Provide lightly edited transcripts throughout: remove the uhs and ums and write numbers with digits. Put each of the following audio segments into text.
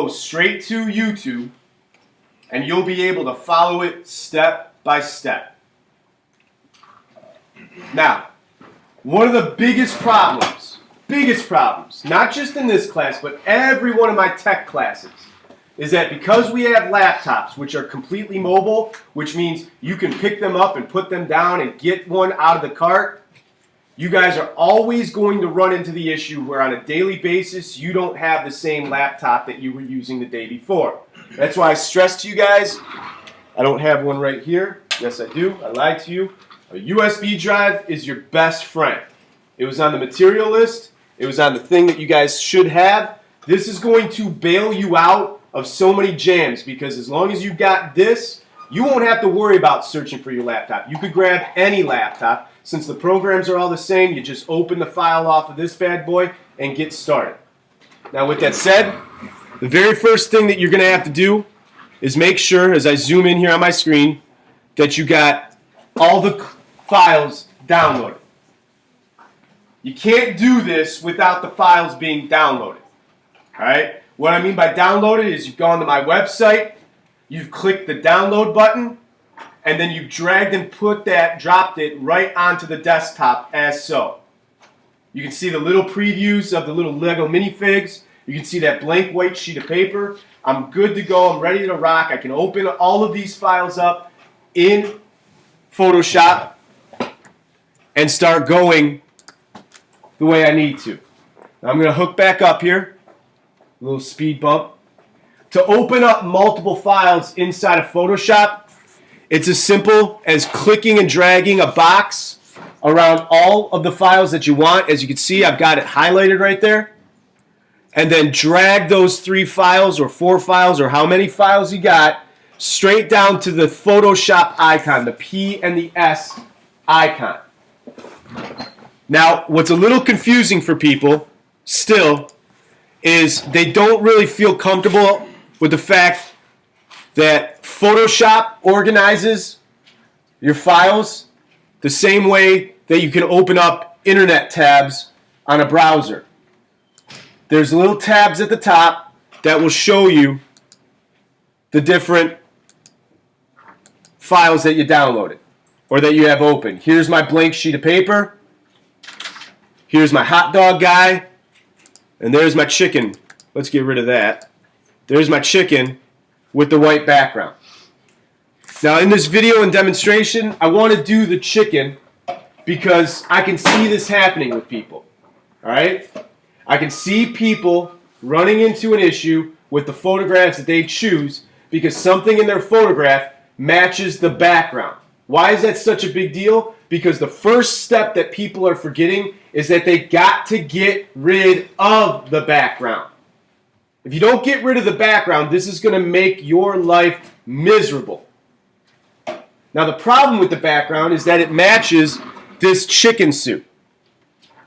straight to YouTube and you'll be able to follow it step by step. Now, one of the biggest problems, not just in this class, but every one of my tech classes, is that because we have laptops which are completely mobile, which means you can pick them up and put them down and get one out of the cart, you guys are always going to run into the issue where on a daily basis you don't have the same laptop that you were using the day before. That's why I stress to you guys, I don't have one right here. Yes, I do. I lied to you. A USB drive is your best friend. It was on the material list. It was on the thing that you guys should have. This is going to bail you out of so many jams because as long as you've got this, you won't have to worry about searching for your laptop. You could grab any laptop. Since the programs are all the same, you just open the file off of this bad boy and get started. Now with that said, the very first thing that you're going to have to do is make sure, as I zoom in here on my screen, that you got all the files downloaded. You can't do this without the files being downloaded. Alright? What I mean by downloaded is you've gone to my website, you've clicked the download button, and then you've dragged and dropped it right onto the desktop as so. You can see the little previews of the little Lego minifigs. You can see that blank white sheet of paper. I'm good to go. I'm ready to rock. I can open all of these files up in Photoshop and start going the way I need to. Now I'm going to hook back up here. A little speed bump. To open up multiple files inside of Photoshop, it's as simple as clicking and dragging a box around all of the files that you want. As you can see, I've got it highlighted right there. And then drag those 3 files or 4 files or how many files you got straight down to the Photoshop icon, the P and the S icon. Now, what's a little confusing for people still is they don't really feel comfortable with the fact that Photoshop organizes your files the same way that you can open up internet tabs on a browser. There's little tabs at the top that will show you the different files that you downloaded or that you have open. Here's my blank sheet of paper. Here's my hot dog guy. And there's my chicken. Let's get rid of that. There's my chicken with the white background. Now in this video and demonstration, I want to do the chicken because I can see this happening with people. Alright? I can see people running into an issue with the photographs that they choose because something in their photograph matches the background. Why is that such a big deal? Because the first step that people are forgetting is that they got to get rid of the background. If you don't get rid of the background, this is going to make your life miserable. Now the problem with the background is that it matches this chicken suit.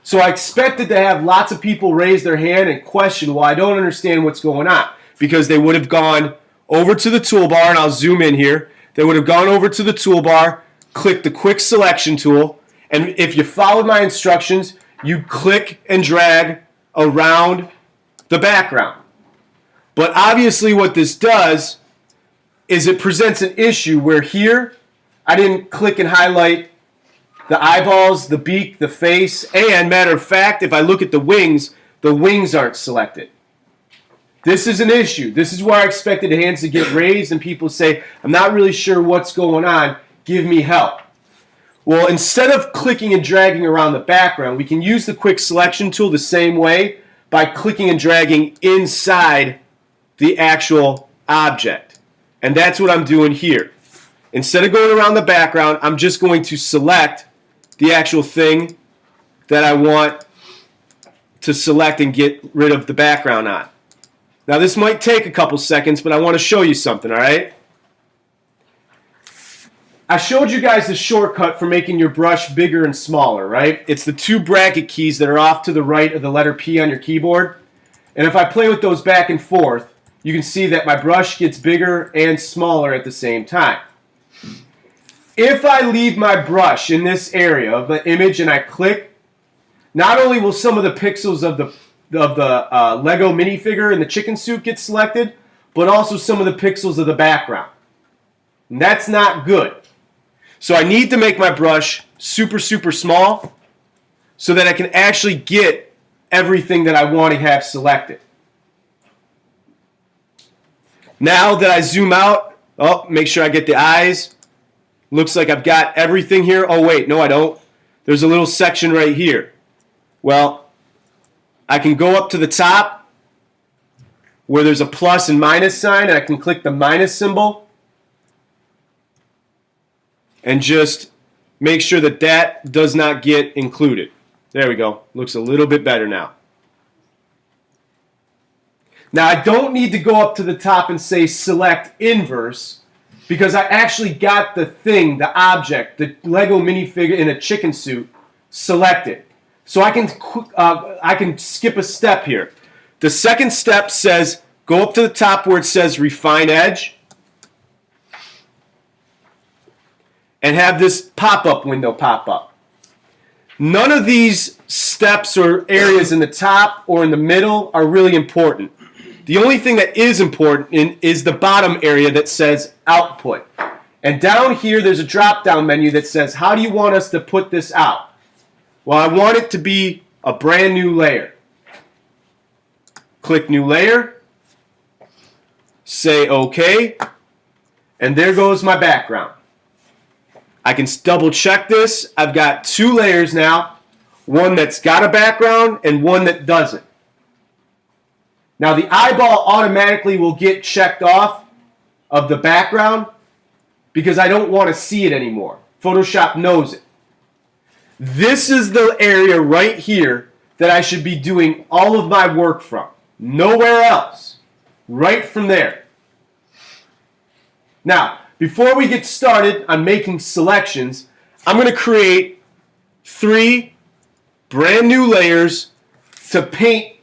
So I expected to have lots of people raise their hand and question, well, I don't understand what's going on. Because they would have gone over to the toolbar, and I'll zoom in here. They would have gone over to the toolbar, clicked the quick selection tool, and if you followed my instructions, you click and drag around the background. But obviously what this does is it presents an issue where here I didn't click and highlight the eyeballs, the beak, the face, and matter of fact, if I look at the wings aren't selected. This is an issue. This is where I expected hands to get raised and people say, I'm not really sure what's going on, give me help. Well, instead of clicking and dragging around the background, we can use the quick selection tool the same way by clicking and dragging inside the actual object. And that's what I'm doing here. Instead of going around the background, I'm just going to select the actual thing that I want to select and get rid of the background on. Now this might take a couple seconds, but I want to show you something, alright? I showed you guys the shortcut for making your brush bigger and smaller, right? It's the 2 bracket keys that are off to the right of the letter P on your keyboard. And if I play with those back and forth, you can see that my brush gets bigger and smaller at the same time. If I leave my brush in this area of the image and I click, not only will some of the pixels of the Lego minifigure and the chicken suit gets selected, but also some of the pixels of the background. And that's not good. So I need to make my brush super, super small so that I can actually get everything that I want to have selected. Now that I zoom out, make sure I get the eyes. Looks like I've got everything here. Oh wait, no I don't. There's a little section right here. Well, I can go up to the top where there's a plus and minus sign, and I can click the minus symbol and just make sure that that does not get included. There we go. Looks a little bit better now. Now I don't need to go up to the top and say select inverse because I actually got the thing, the object, the Lego minifigure in a chicken suit selected. So I can skip a step here. The second step says go up to the top where it says refine edge and have this pop-up window pop up. None of these steps or areas in the top or in the middle are really important. The only thing that is important is the bottom area that says output. And down here there's a drop-down menu that says how do you want us to put this out? Well, I want it to be a brand new layer. Click new layer, say OK, and there goes my background. I can double check this. I've got two layers now, one that's got a background and one that doesn't. Now the eyeball automatically will get checked off of the background because I don't want to see it anymore. Photoshop knows it. This is the area right here that I should be doing all of my work from. Nowhere else. Right from there. Now, before we get started on making selections, I'm going to create 3 brand new layers to paint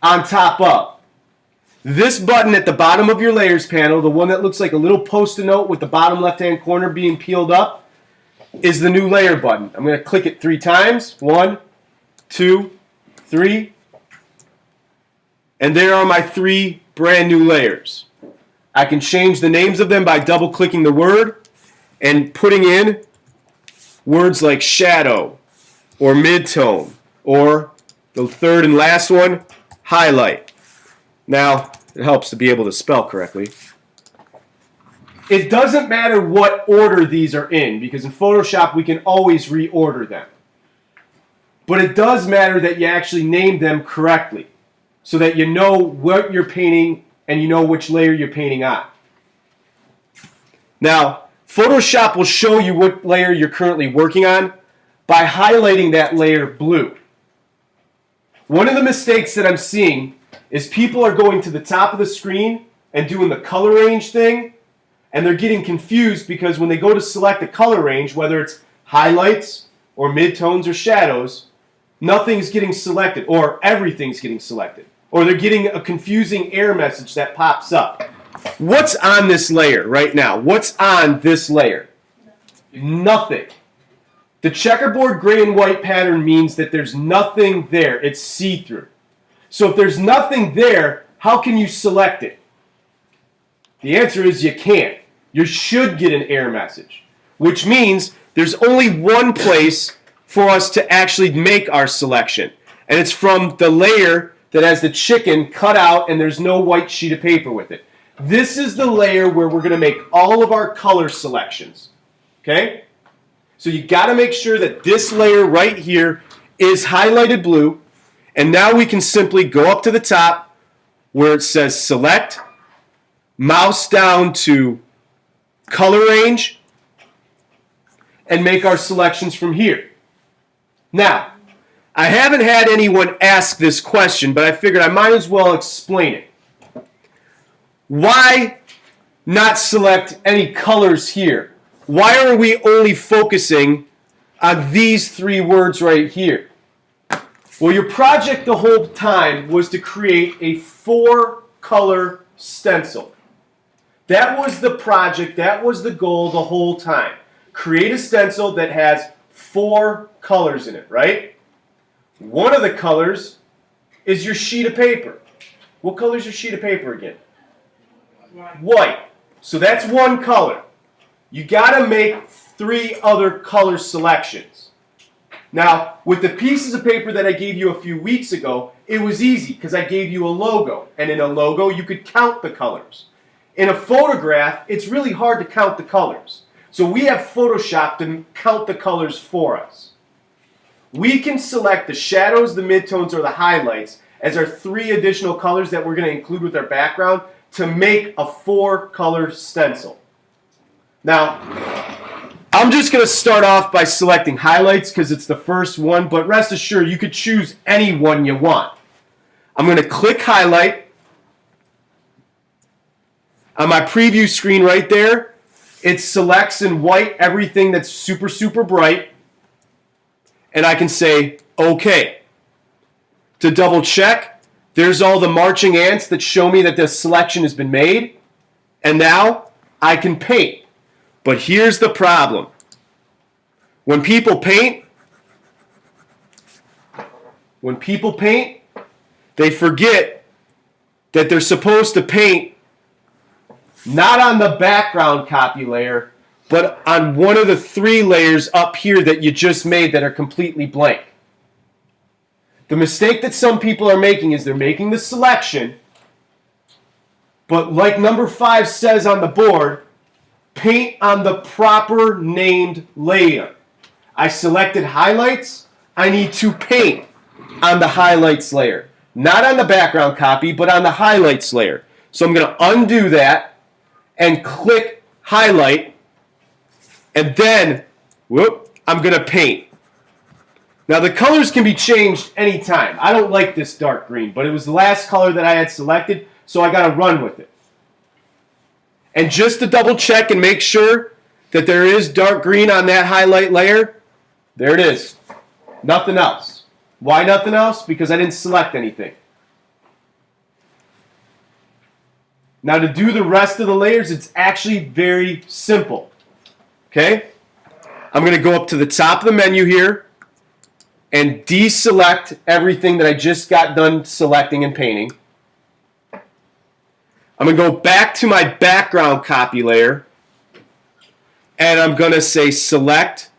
on top of. This button at the bottom of your layers panel, the one that looks like a little post-it note with the bottom left-hand corner being peeled up, is the new layer button. I'm going to click it 3 times. 1, 2, 3. And there are my 3 brand new layers. I can change the names of them by double-clicking the word and putting in words like shadow or midtone or the third and last one, highlight. Now, it helps to be able to spell correctly. It doesn't matter what order these are in because in Photoshop we can always reorder them. But it does matter that you actually name them correctly so that you know what you're painting and you know which layer you're painting on. Now, Photoshop will show you what layer you're currently working on by highlighting that layer blue. One of the mistakes that I'm seeing is people are going to the top of the screen and doing the color range thing, and they're getting confused because when they go to select a color range, whether it's highlights or midtones or shadows, nothing's getting selected or everything's getting selected. Or they're getting a confusing error message that pops up. What's on this layer right now? What's on this layer? Nothing. The checkerboard gray and white pattern means that there's nothing there. It's see-through. So if there's nothing there, how can you select it? The answer is you can't. You should get an error message, which means there's only one place for us to actually make our selection, and it's from the layer that has the chicken cut out and there's no white sheet of paper with it. This is the layer where we're going to make all of our color selections. Okay? So you got to make sure that this layer right here is highlighted blue, and now we can simply go up to the top where it says select, mouse down to color range, and make our selections from here. Now, I haven't had anyone ask this question, but I figured I might as well explain it. Why not select any colors here? Why are we only focusing on these 3 words right here? Well, your project the whole time was to create a 4-color stencil. That was the project, that was the goal the whole time. Create a stencil that has 4 colors in it, right? One of the colors is your sheet of paper. What color is your sheet of paper again? White. So that's one color. You got to make 3 other color selections. Now, with the pieces of paper that I gave you a few weeks ago, it was easy because I gave you a logo. And in a logo, you could count the colors. In a photograph, it's really hard to count the colors. So we have Photoshop to count the colors for us. We can select the shadows, the midtones, or the highlights as our 3 additional colors that we're going to include with our background to make a 4-color stencil. Now, I'm just going to start off by selecting highlights because it's the first one, but rest assured you could choose any one you want. I'm going to click highlight. On my preview screen right there, it selects in white everything that's super, super bright. And I can say, OK. To double check, there's all the marching ants that show me that the selection has been made. And now I can paint. But here's the problem. When people paint, they forget that they're supposed to paint not on the background copy layer, but on one of the 3 layers up here that you just made that are completely blank. The mistake that some people are making is they're making the selection, but like number 5 says on the board, paint on the proper named layer. I selected highlights. I need to paint on the highlights layer. Not on the background copy, but on the highlights layer. So I'm going to undo that and click highlight. And then, I'm going to paint. Now the colors can be changed anytime. I don't like this dark green, but it was the last color that I had selected, so I got to run with it. And just to double check and make sure that there is dark green on that highlight layer, there it is. Nothing else. Why nothing else? Because I didn't select anything. Now to do the rest of the layers, it's actually very simple. Okay? I'm going to go up to the top of the menu here and deselect everything that I just got done selecting and painting. I'm going to go back to my background copy layer, and I'm going to say select,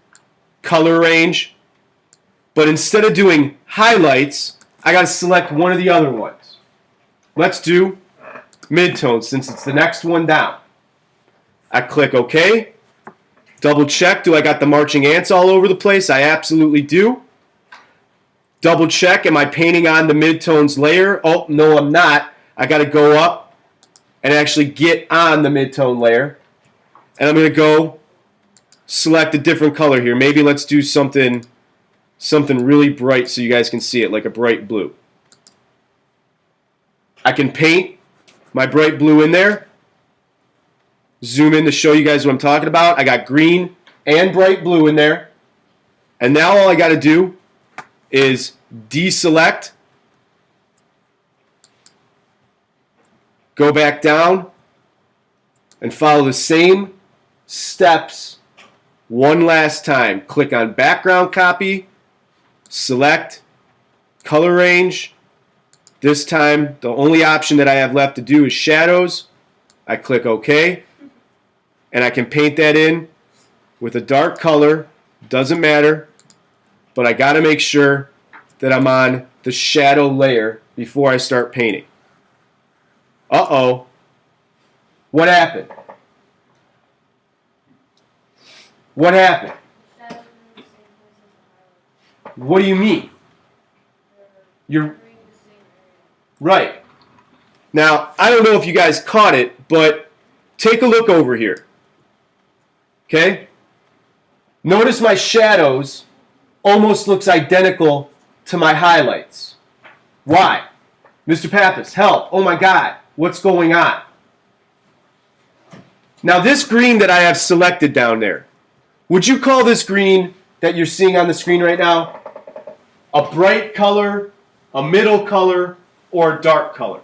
color range, but instead of doing highlights, I got to select one of the other ones. Let's do midtones since it's the next one down. I click OK. Double check, do I got the marching ants all over the place? I absolutely do. Double check, am I painting on the midtones layer? Oh, no, I'm not. I got to go up and actually get on the midtone layer. And I'm going to go select a different color here. Maybe let's do something really bright so you guys can see it, like a bright blue. I can paint my bright blue in there. Zoom in to show you guys what I'm talking about. I got green and bright blue in there. And now all I got to do is deselect, go back down, and follow the same steps one last time. Click on background copy, select, color range. This time, the only option that I have left to do is shadows. I click OK, and I can paint that in with a dark color. Doesn't matter, but I got to make sure that I'm on the shadow layer before I start painting. Uh-oh. What happened? What happened? What do you mean? You're right. Now, I don't know if you guys caught it, but take a look over here. Okay? Notice my shadows almost looks identical to my highlights. Why? Mr. Pappas, help. Oh my God, what's going on? Now this green that I have selected down there, would you call this green that you're seeing on the screen right now a bright color, a middle color, or a dark color?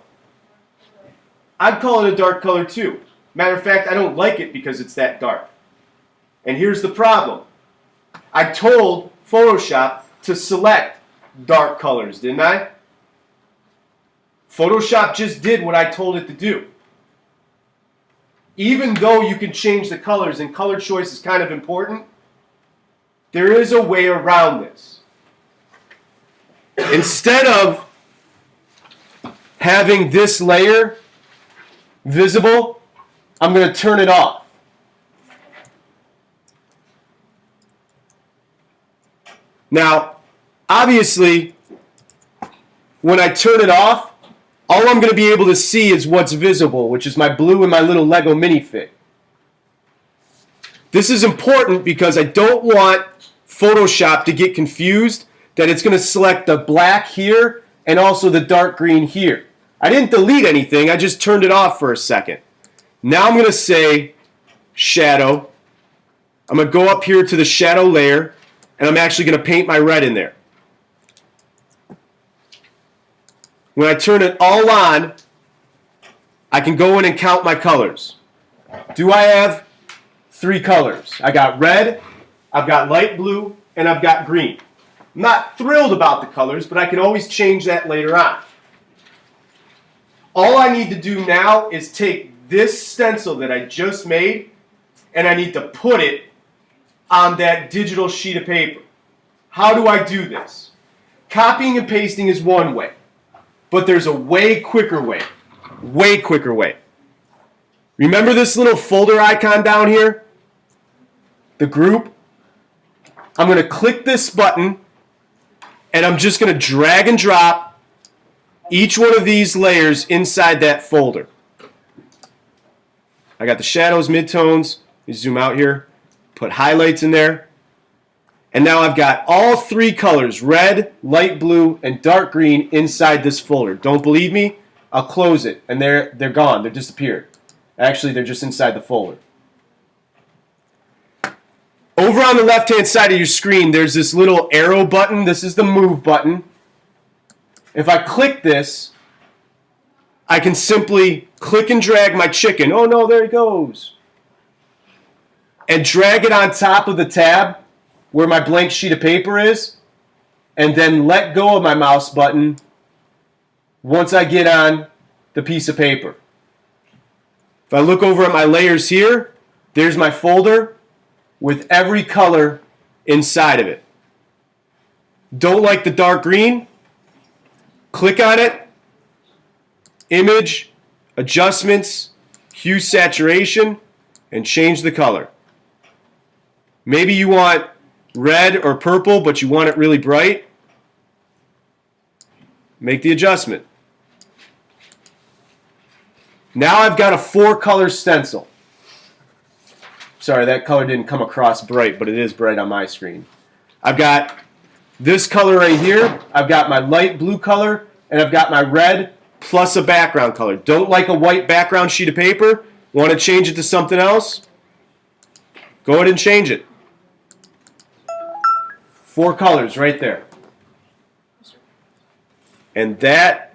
I'd call it a dark color too. Matter of fact, I don't like it because it's that dark. And here's the problem. I told Photoshop to select dark colors, didn't I? Photoshop just did what I told it to do. Even though you can change the colors and color choice is kind of important, there is a way around this. Instead of having this layer visible, I'm going to turn it off. Now, obviously, when I turn it off, all I'm going to be able to see is what's visible, which is my blue and my little Lego minifig. This is important because I don't want Photoshop to get confused that it's going to select the black here and also the dark green here. I didn't delete anything, I just turned it off for a second. Now I'm going to say shadow. I'm going to go up here to the shadow layer, and I'm actually going to paint my red in there. When I turn it all on, I can go in and count my colors. Do I have 3 colors? I got red, I've got light blue, and I've got green. I'm not thrilled about the colors, but I can always change that later on. All I need to do now is take this stencil that I just made, and I need to put it on that digital sheet of paper. How do I do this? Copying and pasting is one way, but there's a way quicker way. Way quicker way. Remember this little folder icon down here? The group? I'm going to click this button, and I'm just going to drag and drop each one of these layers inside that folder. I got the shadows, midtones. Let me zoom out here. Put highlights in there. And now I've got all 3 colors, red, light blue, and dark green inside this folder. Don't believe me? I'll close it, and they're gone. They're disappeared. Actually, they're just inside the folder. Over on the left-hand side of your screen, there's this little arrow button. This is the move button. If I click this, I can simply click and drag my chicken. Oh no, there it goes. And drag it on top of the tab where my blank sheet of paper is, and then let go of my mouse button once I get on the piece of paper. If I look over at my layers here, there's my folder with every color inside of it. Don't like the dark green? Click on it, image, adjustments, hue saturation, and change the color. Maybe you want red or purple, but you want it really bright. Make the adjustment. Now I've got a 4-color stencil. Sorry, that color didn't come across bright, but it is bright on my screen. I've got this color right here, I've got my light blue color, and I've got my red plus a background color. Don't like a white background sheet of paper? Want to change it to something else? Go ahead and change it. 4 colors right there. And that